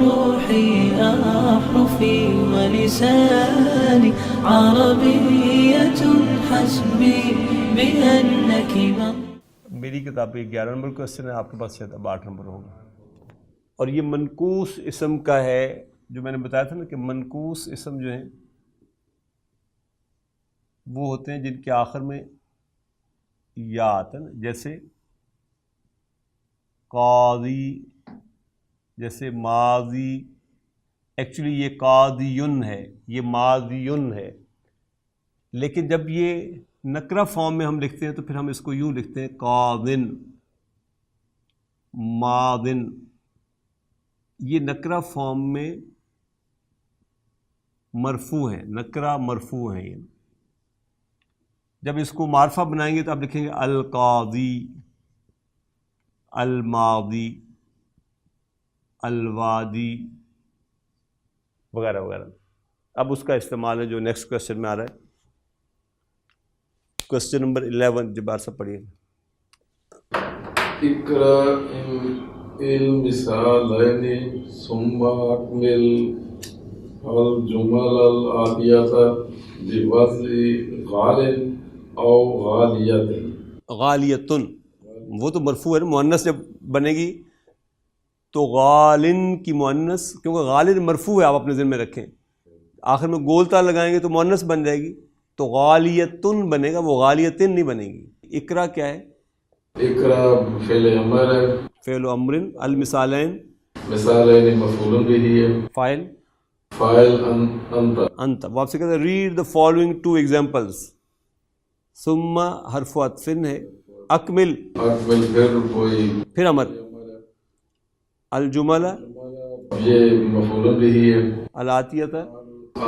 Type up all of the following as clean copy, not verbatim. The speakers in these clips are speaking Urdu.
روحي أحرفي ولساني عربية حسبي بأنك میری کتاب پہ 11 نمبر کوشچن ہے، آپ کے پاس شاید اب 8 نمبر ہوگا. اور یہ منقوص اسم کا ہے، جو میں نے بتایا تھا نا کہ منقوص اسم جو ہیں وہ ہوتے ہیں جن کے آخر میں یا آتا ہے نا، جیسے قاضی، جیسے ماضی. ایکچولی یہ قاضیٌ ہے، یہ ماضیٌ ہے، لیکن جب یہ نکرہ فارم میں ہم لکھتے ہیں تو پھر ہم اس کو یوں لکھتے ہیں قاضٍ، ماضٍ. یہ نکرہ فارم میں مرفوع ہیں، نکرہ مرفوع ہیں. یہ جب اس کو معرفہ بنائیں گے تو آپ لکھیں گے القاضی، الماضی، الوادی وغیرہ وغیرہ. اب اس کا استعمال ہے جو نیکسٹ کوشچن میں آ رہا ہے، کوشچن نمبر 11. جب بار سب پڑھیے. اقرأ المثالين ثم أكمل الجمل الآتية بوضع غال أو غالية. غالیتن وہ تو مرفوع ہے نا، مؤنث جب بنے گی تو غالن کی مؤنث، کیونکہ غالن مرفوع ہے، آپ اپنے ذہن میں رکھیں. آخر میں گولتا لگائیں گے تو مؤنث بن جائے گی، تو غالیتن بنے گا، وہ غالیتن نہیں بنے گی. اقرا کیا ہے؟ اقرأ فعل امر ہے، فعل امر. المثالین، مثالین مفعول به ہے، فاعل فاعل انت. انت. وہ آپ سے کہتے ہیں ریڈ دا فالوئنگ 2 ایگزامپلس. ثم حرف عطف ہے، اکمل اکمل پھر امر. الجملہ یہ مفعول به ہے، الاتیۃ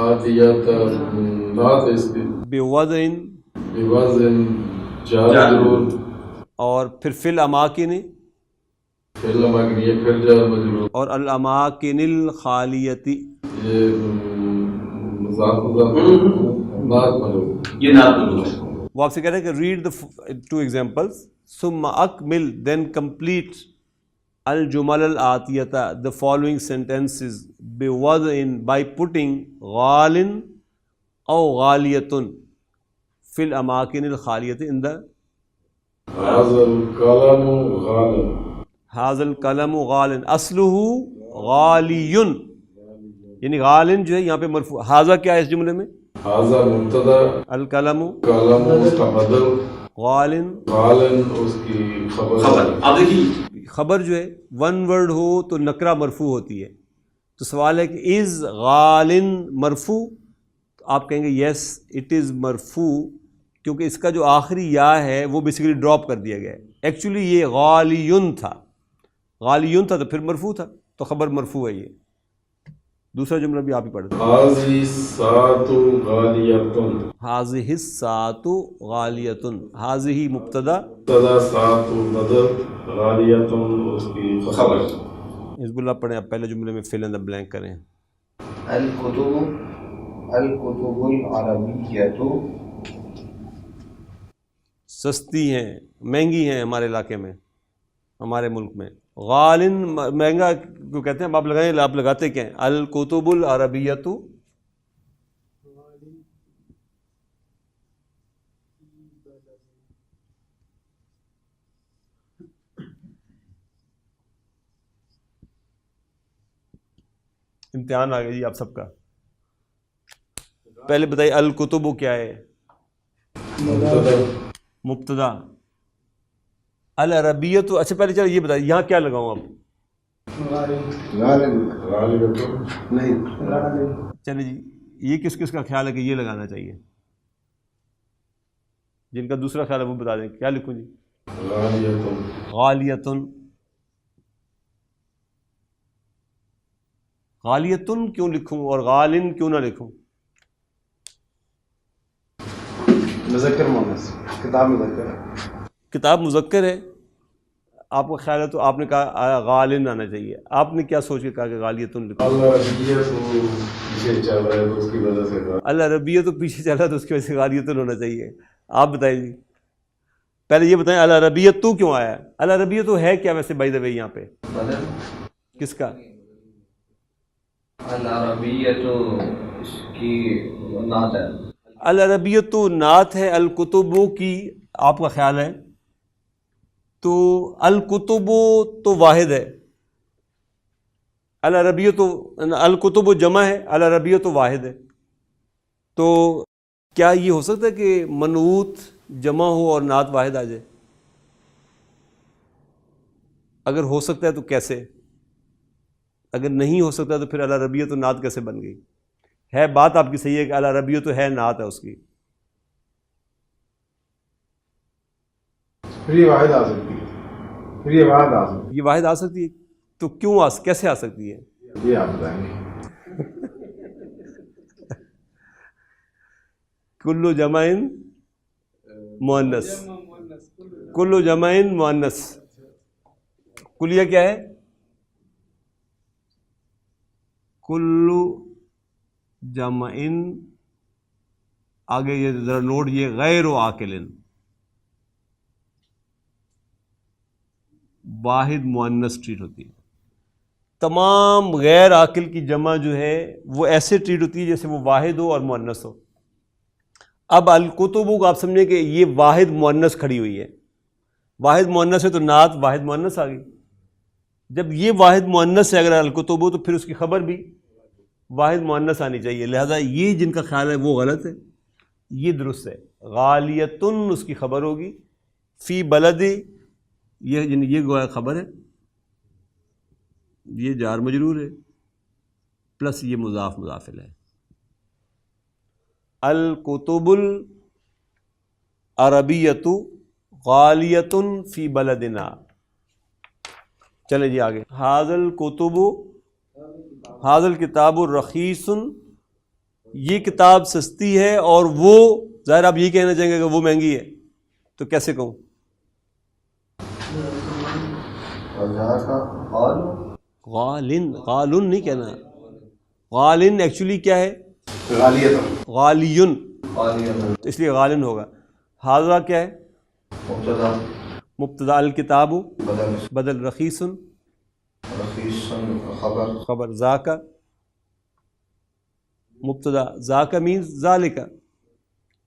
آتیت نات اس کی بوضع بوزن جار اور پھر فی الاماکن فعل مبنی پھر جار مجرور. اور الاماکن الخالیتی یہ مضاف مضاف نات مجرور، یہ نات مجرور ہے. وہ آپ سے کہہ رہے ہیں کہ ریڈ دا 2 ایگزامپلس. ثم اکمل دین کمپلیٹ الجمل الآتیۃ the following sentences بوضع by putting غال او غالیۃ فی الاماکن الخالیۃ in the هذا القلم غال. هذا القلم غال اصلہ غالی، یعنی غال جو ہے یہاں پہ مرفوع. هذا کیا ہے اس جملے میں؟ هذا مبتدا، القلم قلم اس کا بدل، غال. غالن اس کی خبر. اب دیکھیے خبر جو ہے ون ورڈ ہو تو نکرہ مرفوع ہوتی ہے. تو سوال ہے کہ از غالن مرفوع؟ تو آپ کہیں گے یس اٹ از مرفوع، کیونکہ اس کا جو آخری یا ہے وہ بیسیکلی ڈراپ کر دیا گیا ہے. ایکچولی یہ غالیٌ تھا، غالیٌ تھا تو پھر مرفوع تھا، تو خبر مرفوع ہے. یہ دوسرا جملہ بھی آپ ہی پڑھ دیں. هذه الساعة غالية. هذه الساعة غالیۃ، هذه مبتدا، مبتدا ساعة بدل، غالية اس کی خبر. حزب اللہ پڑھیں. آپ پہلے جملے میں فل ان دا بلینک کریں. الکتب العربیۃ سستی ہیں، مہنگی ہیں ہمارے علاقے میں، ہمارے ملک میں. غالن مہنگا کیوں کہتے ہیں؟ آپ لگائیں، آپ لگاتے کیا ہیں؟ الکتب العربیۃ امتحان آ گیا جی آپ سب کا. پہلے بتائیے الکتب کیا ہے؟ مبتدا. العربیۃ، اچھا پہلے چلو یہ بتائیے یہاں کیا لگاؤں اب؟ نہیں چلے جی، یہ کس کس کا خیال ہے کہ یہ لگانا چاہیے؟ جن کا دوسرا خیال ہے وہ بتا دیں کیا لکھوں جی؟ غالیۃ. غالیۃ کیوں لکھوں اور غالن کیوں نہ لکھوں؟ مذکر مؤنث، کتاب مذکر ہے. کتاب مذکر ہے، آپ کا خیال ہے تو آپ نے کہا غالن آنا چاہیے. آپ نے کیا سوچ کے کہا کہ غالیۃ لکھو؟ العربیہ تو پیچھے چل رہا ہے تو اس کی وجہ سے غالیۃ ہونا چاہیے. آپ بتائیں جی، پہلے یہ بتائیں العربیہ تو کیوں آیا ہے؟ العربیہ تو ہے کیا ویسے بائی دا وے یہاں پہ؟ کس کا؟ العربیت اس کی نعت ہے. العربیت نعت ہے الکتب کی. آپ کا خیال ہے تو الکتب تو واحد ہے, العربیت الکتب جمع ہے, العربیت واحد ہے. تو کیا یہ ہو سکتا ہے کہ منعوت جمع ہو اور نعت واحد آ جائے؟ اگر ہو سکتا ہے تو کیسے؟ اگر نہیں ہو سکتا تو پھر العربیت نعت کیسے بن گئی؟ ہے بات آپ کی صحیح ہے کہ العربیت تو ہے نعت ہے اس کی. پھر یہ واحد آ سکتی ہے, پھر یہ واحد آ سکتی یہ واحد آ سکتی ہے تو کیوں کیسے آ سکتی ہے؟ ہے, یہ آپ بتائیں گے. کل جمع مؤنث, کل جمع مؤنث. کلیہ کیا ہے؟ کل جمع, آگے یہ ذرا نوٹ, یہ غیر عاقل, واحد مؤنث ٹریٹ ہوتی ہے. تمام غیر عاقل کی جمع جو ہے وہ ایسے ٹریٹ ہوتی ہے جیسے وہ واحد ہو اور مؤنث ہو. اب الکتب کو آپ سمجھیں کہ یہ واحد مؤنث کھڑی ہوئی ہے, واحد مؤنث ہے تو نعت واحد مؤنث آ گئی. جب یہ واحد مؤنث ہے اگر الکتب تو پھر اس کی خبر بھی واحد مؤنث آنی چاہیے. لہذا یہ جن کا خیال ہے وہ غلط ہے, یہ درست ہے. غالیتن اس کی خبر ہوگی, فی بلد یہ گویا خبر ہے, یہ جار مجرور ہے, پلس یہ مضاف مضاف الیہ ہے. الکتب العربیۃ غالیۃ فی بلدنا. چلیں جی آگے. ھذا الکتب, ھذا الکتاب رخیص, یہ کتاب سستی ہے اور وہ, ظاہر آپ یہ کہنا چاہیں گے کہ وہ مہنگی ہے, تو کیسے کہوں؟ غالن, غالن نہیں کہنا, غالن ایکچولی کیا ہے؟ غالیت, غالیون, تو اس لیے غالن ہوگا. ھذا کیا ہے؟ مبتدا, مبتدا, الکتاب بدل, بدل, رخیص رخیص خبر, خبر, ذاک مبتدا, ذاک مینز ذالک,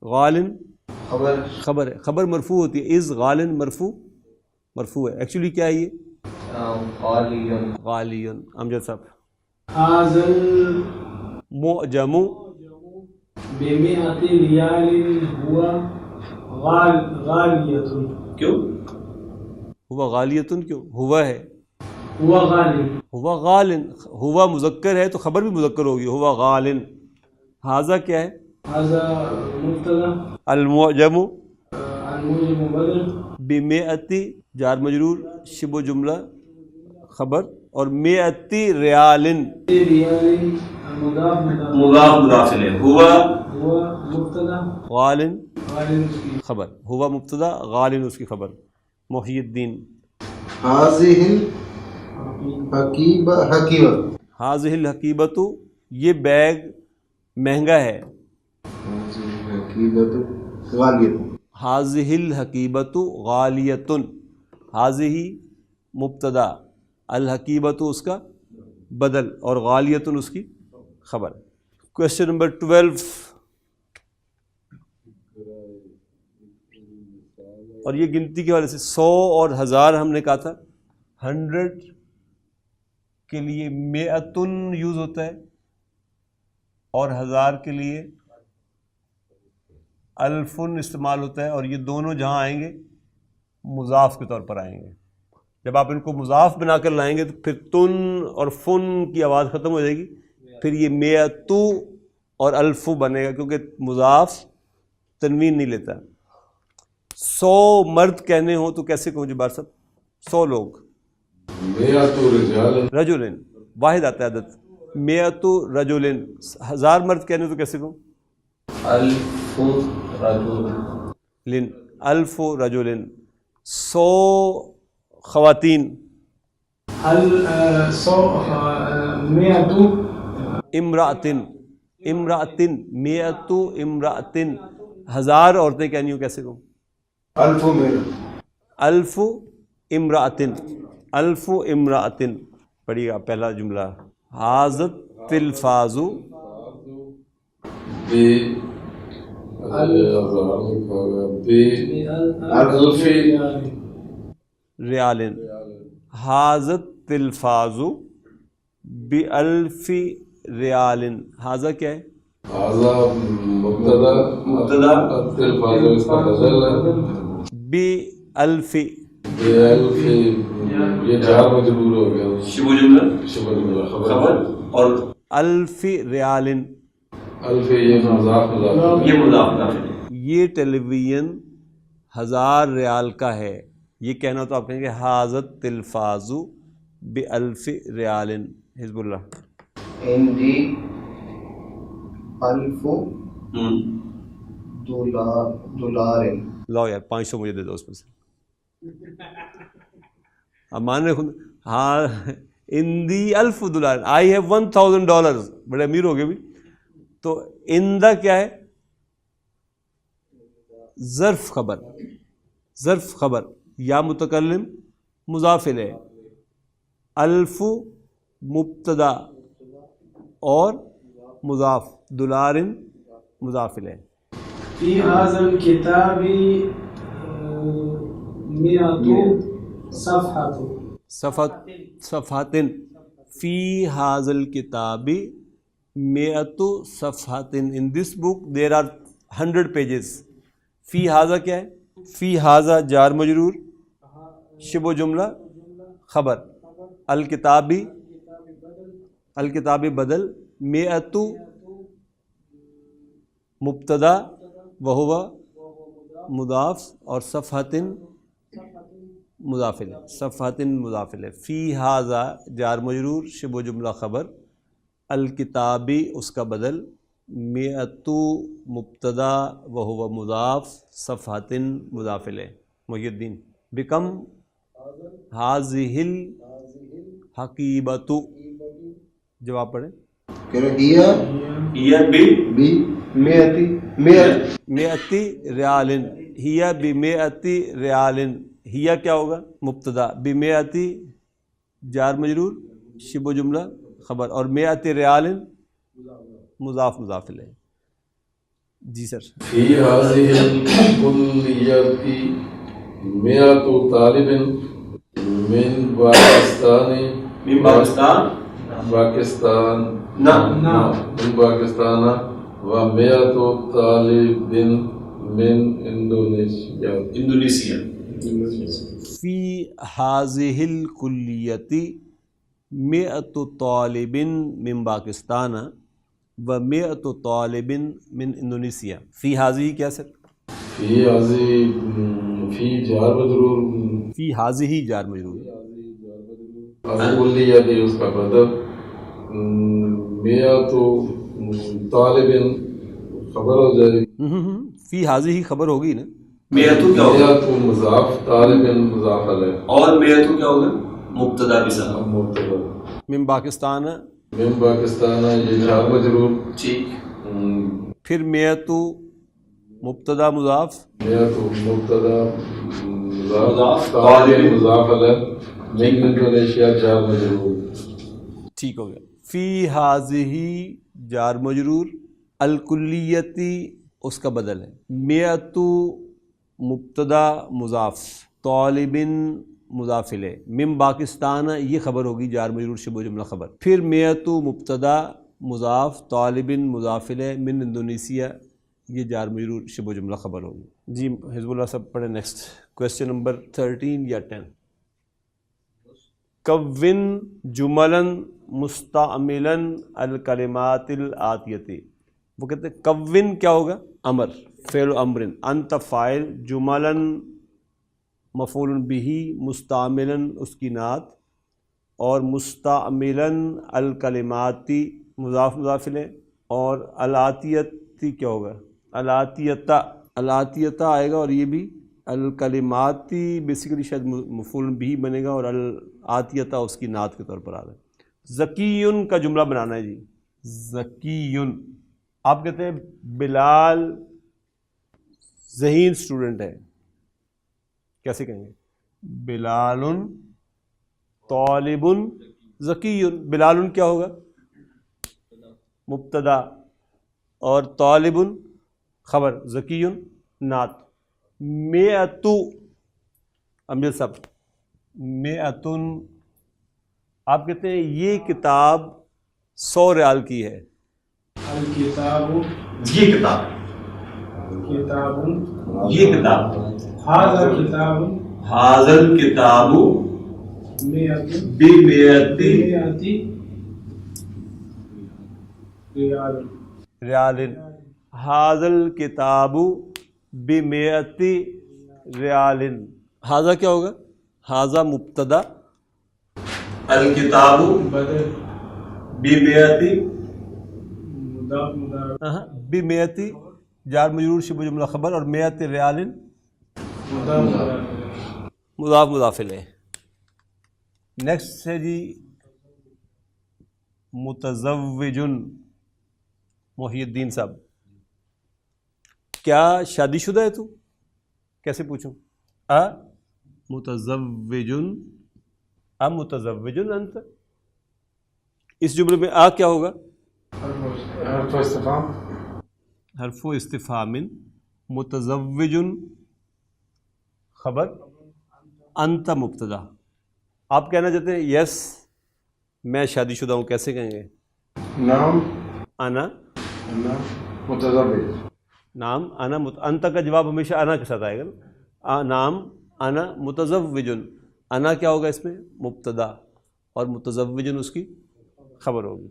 غالن خبر, خبر ہے, خبر مرفوع ہوتی ہے. از غالن مرفوع, مرفوع ہے. ایکچولی کیا ہے یہ؟ غالیون, غالیون. امجد صاحب. حاضل معجم بمئة ريال هو غالیۃ. کیوں؟ ہوا غالیتن, کیوں ہوا ہے؟ هو غالی, ہوا غالن, ہوا مذکر ہے تو خبر بھی مذکر ہوگی, ہوا غالن. ھذا کیا ہے؟ هذا مبتدا, المعجم الموجب بدل, بمئتی جار مجرور, شبہ جملہ خبر, اور مئتی ریالن ريال مضاف مضاف, مضاف مضاف الیہ. ہوا هو مبتدا, غالن غالن اس کی خبر, ہوا مبتدا, غالن اس کی خبر. محی الدین. هذه الحقیبہ, حقیبہ, حاضح الحقیبۃ, یہ بیگ مہنگا ہے. حقیبۃ غالیت, حاضح الحقیبۃ غالیۃ, حاضح مبتدا, الحقیبۃ اس کا بدل, اور غالیۃ اس کی خبر. Question number 12. اور یہ گنتی کے حوالے سے 100 اور 1000 ہم نے کہا تھا, 100 کے لیے مئتن یوز ہوتا ہے اور 1000 کے لیے الفن استعمال ہوتا ہے, اور یہ دونوں جہاں آئیں گے مضاف کے طور پر آئیں گے. جب آپ ان کو مضاف بنا کر لائیں گے تو پھر تن اور فن کی آواز ختم ہو جائے گی, پھر یہ مئتو اور الفو بنے گا, کیونکہ مضاف تنوین نہیں لیتا. 100 مرد کہنے ہوں تو کیسے کہوں جبار صاحب؟ 100 لوگ, رجلن واحد آتا ہے عدد, مئتو رجلن. 1000 مرد کہنے ہوں تو کیسے کہوں؟ الف رجل, لن, الف رجلن. 100 خواتین, مئة امرأتن, امرأتن, مئتو امرأتن. 1000 عورتیں کہنی ہوں کیسے کہوں؟ الف میرا, الف امرأتن, الف امرأتن. پڑھیے گا پہلا جملہ, حاضت تلفاظ بألف ریال. حاضت تلفاظ بألف ریال. حاضہ کیا ہے؟ هذا مبتدا التلفاظ اس کا بدل ہے بألف. بألف یہ جار مجرور ہو گیا شبہ جملہ شبہ جملہ خبر اور الف ریال. الف یہ مضاف مضاف یہ مضاف داخل ہے. یہ ٹیلی ویژن 1000 ریال کا ہے. یہ کہنا تو آپ کہیں گے حاضت تلفاظ بألف ریال. حزب اللہ. عندي ألف دولار. لاؤ یار 500 مجھے دے دو اس میں سے. اب مان رہے خود. ہاں اندی $1000. I have $1000. بڑے امیر ہو گئے بھی. تو اندہ کیا ہے؟ ظرف خبر. ظرف خبر یا متکلم مضاف الیہ. الف مبتدا اور مضاف. دولار مضاف الیہ. في هذا الكتاب 100 صفحة. صفحات فی هذا الکتاب 100 صفحات. In this book there are 100 pages. فی هذا کیا ہے؟ فی هذا جار مجرور شبہ جملہ خبر. الکتابی بدل 100 مبتدا وہو مضاف اور صفحات مضاف الیہ. صفحات مضاف الیہ. فی ھذا جار مجرور شبہ جملہ خبر. الکتابی اس کا بدل 100 مبتدا وہو مضاف صفحات مضاف الیہ. محی الدین. بکم ھذہ الحقیبۃ. جواب پڑھیں. یہ بھی مئتی ریال. ہیا بمئتی ریال. ہیا کیا ہوگا؟ مبتدا. بمئتی جار مجرور شبہ جملہ خبر اور مئتی ریال مضاف مضاف الیہ. جی سر. فی هذه الکلیہ 100 طالب من پاکستان نہ من پاکستان و 100 طالب من انڈونیشیا. فی ھذہ الکلیۃ 100 طالب من پاکستان و 100 طالب من انڈونیشیا. فی ھذہ کیا سر؟ فی هذه فی جار مجرور فی ھذہ جار مجرور. الکلیہ بھی اس کا بدل 100 طالب خبر ہو جائے گی. فی ھذہ خبر ہوگی نا. میتو کیا ہوگا؟ 100 مضاف طالب مضاف الیہ. اور میتو کیا ہوگا؟ مبتدا بھی سا. مبتدا من پاکستان. من پاکستان یہ جار مجرور. ٹھیک. پھر 100 مبتدا مضاف 100 مبتدا مضاف طالب مضاف الیہ. من انڈونیشیا جار مجرور. ٹھیک ہو گیا. فی ھذہ جار مجرور. الکلیتی اس کا بدل ہے. 100 مبتدا مضاف طالب مضاف الیہ. من پاکستان یہ خبر ہوگی جار مجرور شبہ جملہ خبر. پھر 100 مبتدا مضاف طالب مضاف الیہ من انڈونیشیا یہ جار مجرور شبہ جملہ خبر ہوگی. جی حزب اللہ صاحب پڑھیں. نیکسٹ کویسچن نمبر 13 یا 10. کون جملاً مستعملاً الکلمات الآتیتی. وہ کہتے ہیں کون کیا ہوگا؟ امر. فعل و امر. انت فاعل. جملاً مفعول بہ. مستعملاً اس کی نعت. اور مستعملاً الکلماتی مضاف مضاف الیہ. اور الآتیتی کیا ہوگا؟ الآتیتا آئے گا. اور یہ بھی الکلماتی بیسیکلی شاید مفعول بھی بنے گا اور الآتیتا اس کی نعت کے طور پر آ رہا ہے. ذکیٌ کا جملہ بنانا ہے جی. ذکیٌ. آپ کہتے ہیں بلال ذہین اسٹوڈنٹ ہے. کیسے کہیں گے؟ بلال طالب ذکیٌ. بلال کیا ہوگا؟ مبتدا، اور طالب خبر، ذکی نعت. مئۃ، امجد صاحب، مئۃ، آپ کہتے ہیں یہ کتاب 100 ریال کی ہے. الکتاب یہ کتاب، کتاب یہ کتاب، ھذا کتاب ھذا الکتاب مئۃ بمئۃ ریال. ریال. ھذا الکتاب بمئۃ ریال. ھذا کیا ہوگا؟ ھذا مبتدا، الکتاب بدل بمئۃ مضاف مضاف بمئۃ جار مجرور شبہ جملہ خبر، اور مئۃ ریال مضاف مضاف. مضاف مضاف الیہ. نیکسٹ ہے جی متزوج. محی الدین صاحب، کیا شادی شدہ ہے تو؟ کیسے پوچھوں؟ متزوج متزوج انت. اس جملے میں کیا ہوگا؟ حرف استفهام. حرف استفہام. متزوج خبر، انت مبتدا. آپ کہنا چاہتے ہیں یس میں شادی شدہ ہوں، کیسے کہیں گے؟ نعم انا. أنا متزوج. نام انا انت کا جواب ہمیشہ انا کے ساتھ آئے گا نا. نام انا متزوج. انا کیا ہوگا اس میں؟ مبتدا، اور متزوج اس کی خبر ہوگی.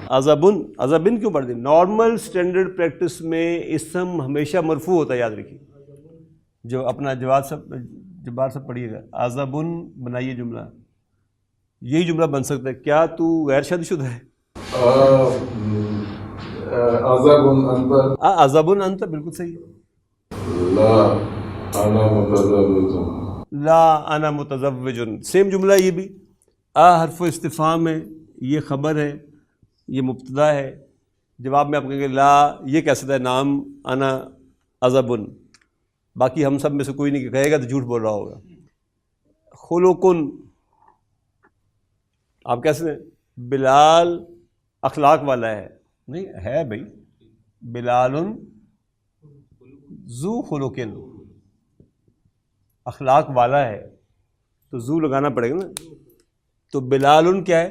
عذبن. عذبن کیوں پڑھ دی؟ نارمل اسٹینڈرڈ پریکٹس میں اسم ہمیشہ مرفوع ہوتا ہے، یاد رکھیے. جو اپنا جواب سب پڑھیے گا. عذبن بنائیے جملہ، یہی جملہ بن سکتا ہے. کیا تو غیر شادی شدہ ہے؟ عذاب انت. عذبن انت بالکل صحیح ہے. لا انا متزوج. لا انا متزوج. سیم جملہ یہ بھی. حرف استفہام ہے، یہ خبر ہے، یہ مبتدا ہے. جواب میں آپ کہیں گے لا، یہ کہہ سکتا ہے نام انا عذبن. باقی ہم سب میں سے کوئی نہیں کہے گا تو جھوٹ بول رہا ہوگا. خلقن، آپ کہہ سکتے ہیں بلال اخلاق والا ہے. نہیں ہے بھائی، بلال ذو خلقن، اخلاق والا ہے تو ذو لگانا پڑے گا نا. تو بلال کیا ہے؟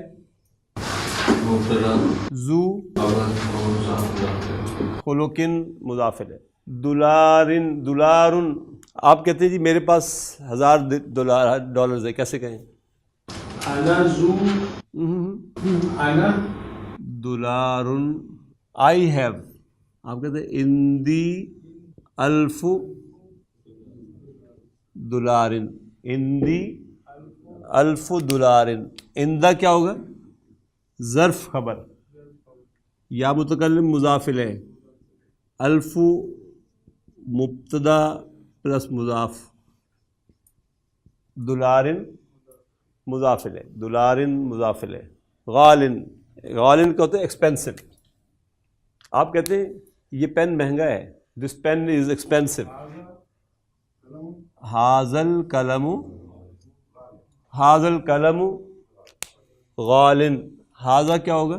ذو خلقن مضاف ہے. دولارن. دولارن آپ کہتے ہیں جی میرے پاس $1000 ہے، کیسے کہیں؟ انا ذو انا دولارن. آئی ہیو، آپ کہتے ہیں اندی 1000 دولارن. اندی 1000 دولارن. اندہ کیا ہوگا؟ ظرف خبر، یا متکلم مضاف الیہ. 1000 مبتدا پلس مضاف، دولارن مضاف الیہ. دولارن مضاف الیہ. غالن. غالن کا ہوتا ہے ایکسپینسو. آپ کہتے ہیں یہ پین مہنگا ہے، دس پین از ایکسپینسو. حاضل قلم، حاضل قلم غالن. حاضہ کیا ہوگا؟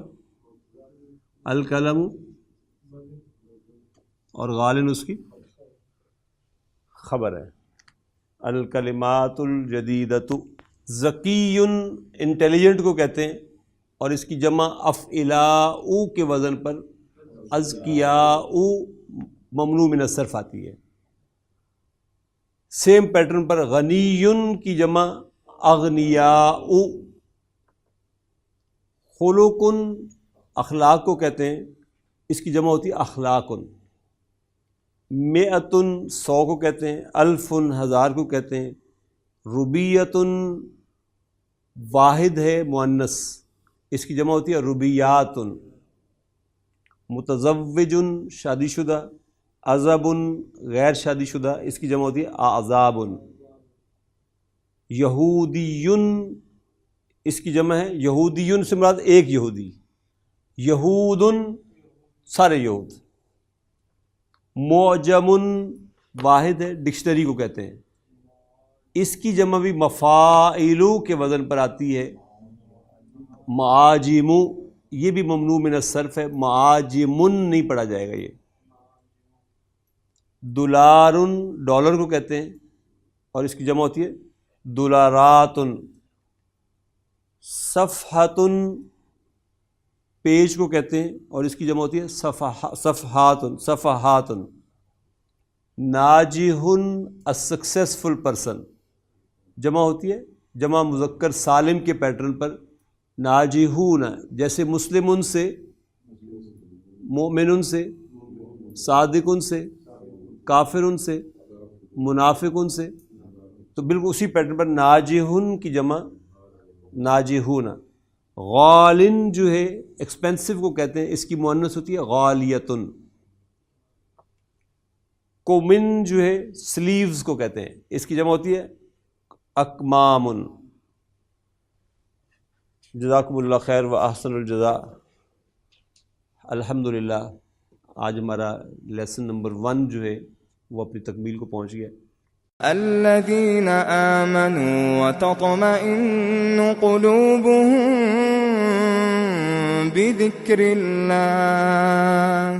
القلم، اور غالن اس کی خبر ہے. الکلمات الجدیدۃ. ذکی انٹیلیجنٹ کو کہتے ہیں، اور اس کی جمع افعلاء کے وزن پر اذکیاء ممنوع من الصرف آتی ہے. سیم پیٹرن پر غنی کی جمع اغنیاء. خلق اخلاق کو کہتے ہیں، اس کی جمع ہوتی ہے اخلاق. مئۃ 100 کو کہتے ہیں. الف 1000 کو کہتے ہیں. ربیۃ واحد ہے مؤنث، اس کی جمع ہوتی ہے ربیات. متزوج شادی شدہ. عذب غیر شادی شدہ، اس کی جمع ہوتی ہے اعذاب. یہودی اس کی جمع ہے یہودیون سے مراد ایک یہودی. یہود سارے یہود. معجم واحد ہے، ڈکشنری کو کہتے ہیں. اس کی جمع بھی مفاعل کے وزن پر آتی ہے. معاجم یہ بھی ممنوع من الصرف ہے، معاجمن نہیں پڑھا جائے گا. یہ دولارن ڈالر کو کہتے ہیں اور اس کی جمع ہوتی ہے دولاراتن. صفحتن پیج کو کہتے ہیں اور اس کی جمع ہوتی ہے صفحاتن صفحاتن. ناجحن السکسیسفل پرسن جمع ہوتی ہے جمع مذکر سالم کے پیٹرن پر ناجحون، جیسے مسلمن سے، مومنن سے، صادقن سے، کافرن سے، منافقن سے، تو بالکل اسی پیٹرن پر ناجحن کی جمع ناجحون. غالن جو ہے ایکسپینسو کو کہتے ہیں، اس کی مؤنث ہوتی ہے غالیتن. کومن جو ہے سلیوز کو کہتے ہیں، اس کی جمع ہوتی ہے اکمامن. جزاکم اللہ خیر و احسن الجزاء. الحمدللہ آج ہمارا لیسن نمبر 1 جو ہے وہ اپنی تکمیل کو پہنچ گیا. الذين آمنوا وتطمئن قلوبهم بذكر الله